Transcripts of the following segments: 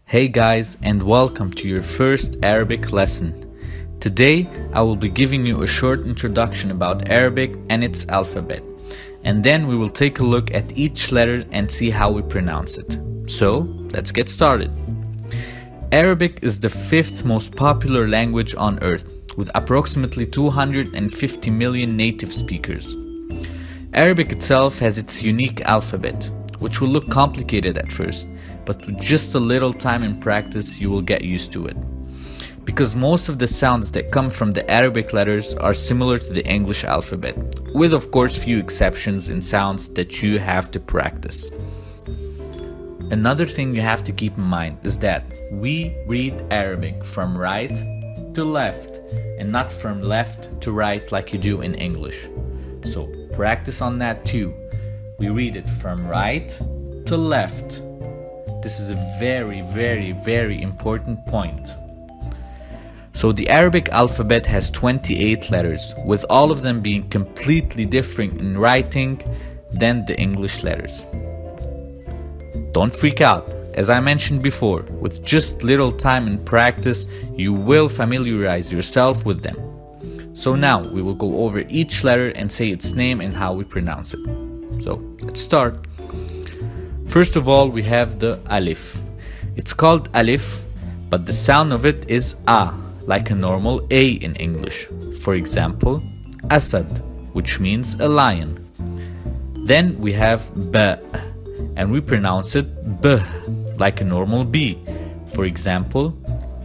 Hey guys, and welcome to your first Arabic lesson. Today I will be giving you a short introduction about Arabic and its alphabet, and then we will take a look at each letter and see how we pronounce it. So, let's get started. Arabic is the fifth most popular language on earth, with approximately 250 million native speakers. Arabic itself has its unique alphabet, which will look complicated at first, but with just a little time and practice you will get used to it. Because most of the sounds that come from the Arabic letters are similar to the English alphabet, with of course few exceptions in sounds that you have to practice. Another thing you have to keep in mind is that we read Arabic from right to left and not from left to right like you do in English. So practice on that too. We read it from right to left. This is a very important point. So the Arabic alphabet has 28 letters, with all of them being completely different in writing than the English letters. Don't freak out. As I mentioned before, with just little time and practice, you will familiarize yourself with them. So now we will go over each letter and say its name and how we pronounce it. So let's start. First of all, we have the alif. It's called alif, but the sound of it is a, like a normal a in English. For example, asad, which means a lion. Then we have ba, and we pronounce it b, like a normal b. For example,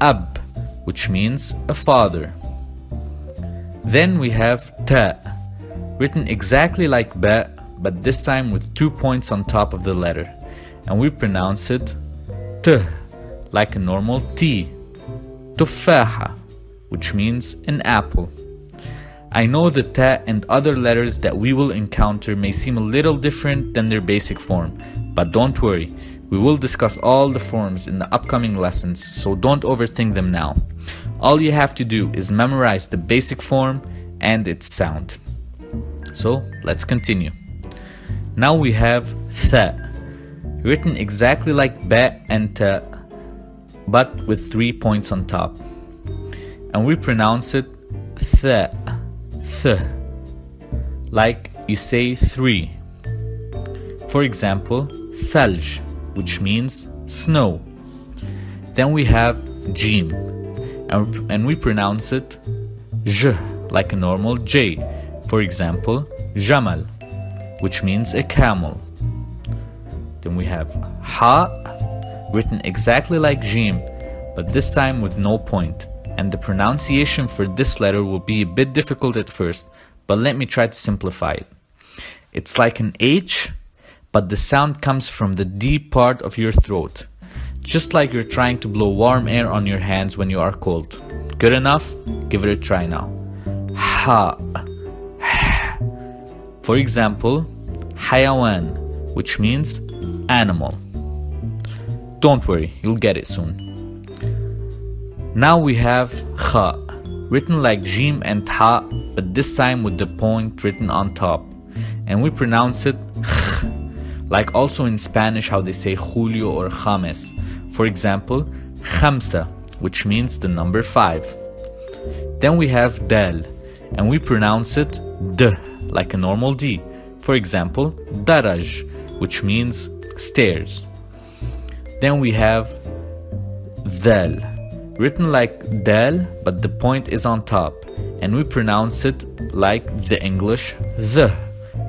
ab, which means a father. Then we have ta, written exactly like ba, but this time with 2 points on top of the letter, and we pronounce it t, like a normal t. Tufaha, which means an apple. I know the ta and other letters that we will encounter may seem a little different than their basic form, but don't worry, we will discuss all the forms in the upcoming lessons, so don't overthink them now. All you have to do is memorize the basic form and its sound. So let's continue. Now we have tha, written exactly like ba and ta, but with 3 points on top. And we pronounce it tha, th, like you say 3. For example, thalj, which means snow. Then we have jim, and we pronounce it j, like a normal j. For example, jamal, which means a camel. Then we have ha, written exactly like jim, but this time with no point. And the pronunciation for this letter will be a bit difficult at first, but let me try to simplify it. It's like an H, but the sound comes from the deep part of your throat, just like you're trying to blow warm air on your hands when you are cold. Good enough? Give it a try now. Ha. For example, hayawan, which means animal. Don't worry, you'll get it soon. Now we have kha, written like jim and ta, but this time with the point written on top. And we pronounce it kh, like also in Spanish how they say julio or james. For example, khamsa, which means the number 5. Then we have dal, and we pronounce it d, like a normal D. For example, daraj, which means stairs. Then we have dhal, written like dal, but the point is on top, and we pronounce it like the English the.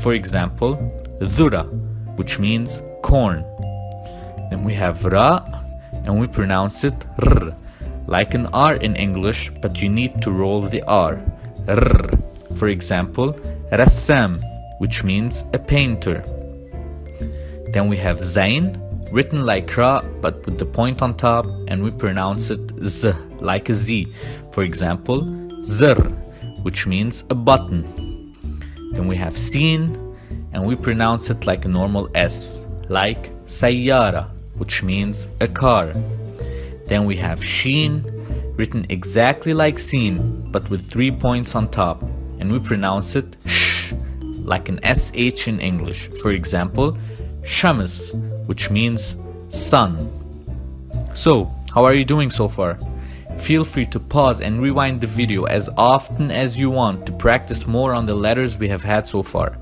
For example, dhura, which means corn. Then we have ra, and we pronounce it r, like an R in English, but you need to roll the R. R. For example, rassam, which means a painter. Then we have zain, written like ra, but with the point on top, and we pronounce it z, like a Z. For example, zr, which means a button. Then we have sin, and we pronounce it like a normal S, like sayyara, which means a car. Then we have sheen, written exactly like sin, but with 3 points on top, and we pronounce it sh, like an SH in English. For example, shams, which means sun. So, how are you doing so far? Feel free to pause and rewind the video as often as you want to practice more on the letters we have had so far,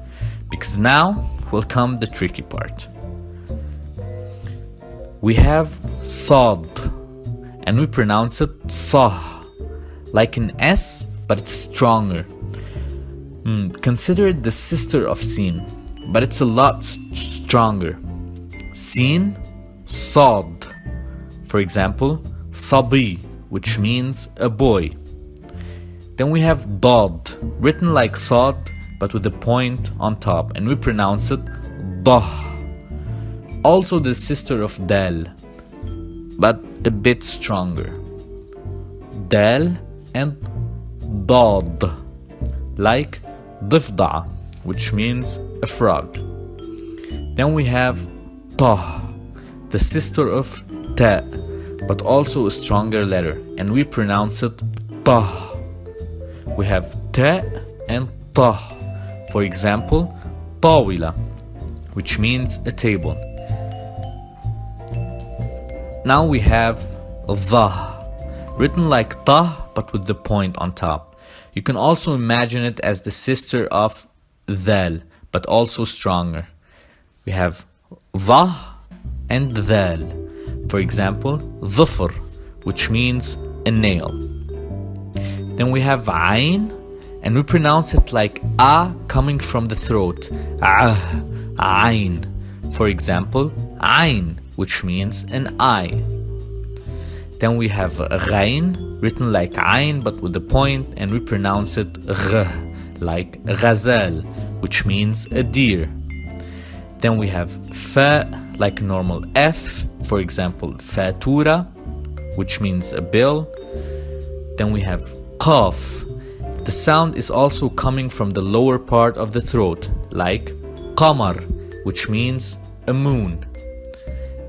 because now will come the tricky part. We have Sad, and we pronounce it Sah, like an S, but it's stronger. Consider it the sister of Sin, but it's a lot stronger. Sin, Sad. For example, Sabi, which means a boy. Then we have Dad, written like Sad, but with a point on top, and we pronounce it Dah. Also the sister of Dal, but a bit stronger. Dal and Dad, like Difda, which means a frog. Then we have Ta, the sister of Ta, but also a stronger letter, and we pronounce it Ta. We have Ta and Ta. For example, Tawila, which means a table. Now we have Dha, written like Ta, but with the point on top. You can also imagine it as the sister of Dhal, but also stronger. We have Dha and Dhal. For example, Dhufr, which means a nail. Then we have Ain, and we pronounce it like A coming from the throat. Ain. For example, Ain, which means an eye. Then we have Ghain, written like Ain but with the point, and we pronounce it Gh, like Ghazal, which means a deer. Then we have Fa, like a normal F, for example, Fatura, which means a bill. Then we have Qaf. The sound is also coming from the lower part of the throat, like Qamar, which means a moon.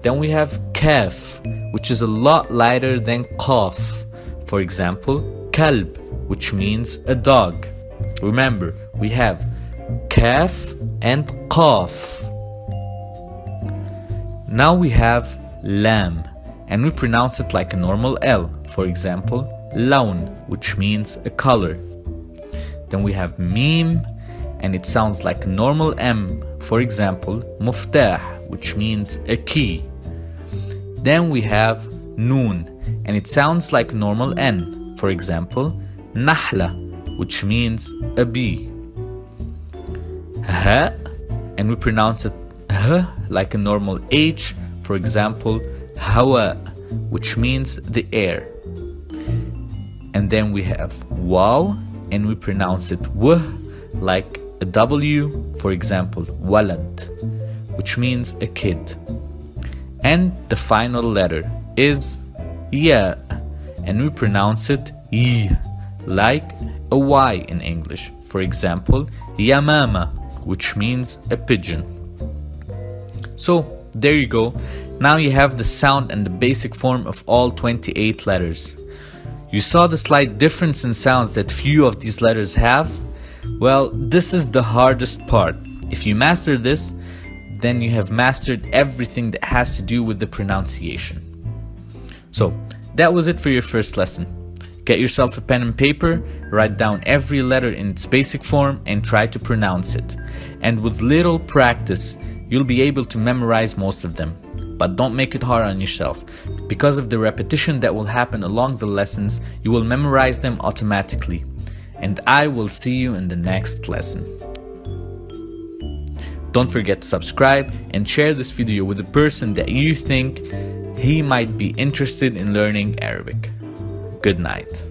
Then we have Kaf, which is a lot lighter than Qaf. For example, Kalb, which means a dog. Remember, we have Kaf and Qaf. Now we have Lam, and we pronounce it like a normal L. For example, Laun, which means a color. Then we have Mim, and it sounds like a normal M. For example, Muftah, which means a key. Then we have Noon, and it sounds like a normal N. For example, Nahla, which means a bee. Ha, and we pronounce it H like a normal H. For example, Hawa, which means the air. And then we have Waw, and we pronounce it W like a W. For example, Walad, which means a kid. And the final letter is Ya, and we pronounce it Y, like a Y in English. For example, Yamama, which means a pigeon. So there you go. Now you have the sound and the basic form of all 28 letters. You saw the slight difference in sounds that few of these letters have? Well, this is the hardest part. If you master this, then you have mastered everything that has to do with the pronunciation. So that was it for your first lesson. Get yourself a pen and paper, write down every letter in its basic form and try to pronounce it. And with little practice, you'll be able to memorize most of them. But don't make it hard on yourself. Because of the repetition that will happen along the lessons, you will memorize them automatically. And I will see you in the next lesson. Don't forget to subscribe and share this video with a person that you think he might be interested in learning Arabic. Good night.